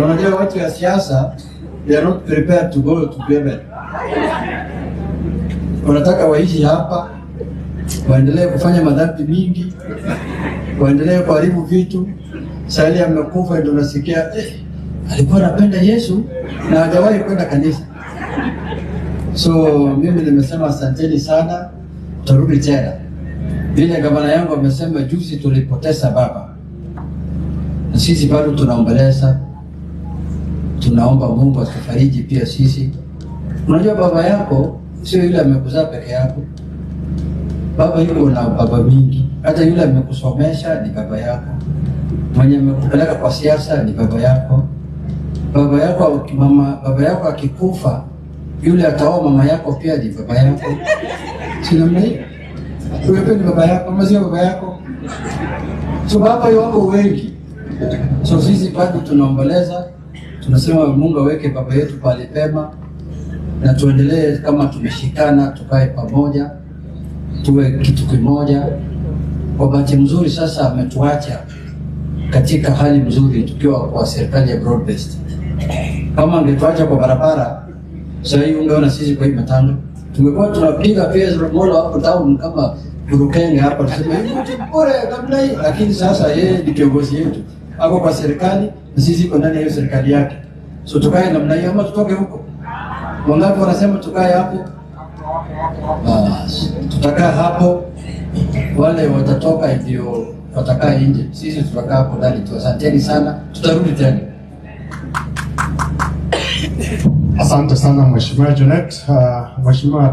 Unajua watu ya siasa, they are not prepared to go to heaven. Wanataka waishi hapa, waendelee kufanya madhambi mingi, waendelee kuharibu vitu. Sasa amekufa ndio unasikia alikuwa anapenda Yesu na hajawahi kwenda kanisa. So mimi nimesema asanteni sana, tutarudi tena. Vile gavana yangu amesema juzi tulipoteza baba. Na sisi bado tunaomboleza. Tunaomba Mungu atufariji pia sisi. Unajua baba yako sio yule amekuzaa peke yako. Baba yuko na baba mingi. Hata yule amekusomesha ni baba yako. Mwenye amekupeleka kwa siasa ni baba yako. Baba yako akikufa, yule ataoa mama yako pia ni baba yako. Si namna hiyo? Wewe ni baba yako, mazio baba yako. So baba wako wengi. So sisi bado tunaomboleza. Tunasema Mungu aweke baba yetu pale pema na tuendelee kama tumeshikana, tukae pamoja, tuwe kitu kimoja. Kwa bahati mzuri sasa ametuacha katika hali mzuri tukiwa kwa serikali ya broad based. Kama angetuacha kwa barabara, sasa hivi ungeona sisi kwa hii matanga. Tungekuwa tunapiga pesa romola hapo town kama Burukenge hapa tuseme bora kabla hii, lakini sasa yeye ni kiongozi wetu. Ako kwa serikali na sisi tuko ndani ya hiyo serikali yake. So tukae namna hiyo ama tutoke huko. Wangapi wanasema tukae hapo? Tutakaa hapo. Wale watatoka hivyo watakaa nje. Sisi tutakaa hapo ndani tu. Asanteni sana. Tutarudi tena. Asante sana Mheshimiwa Junet. Mheshimiwa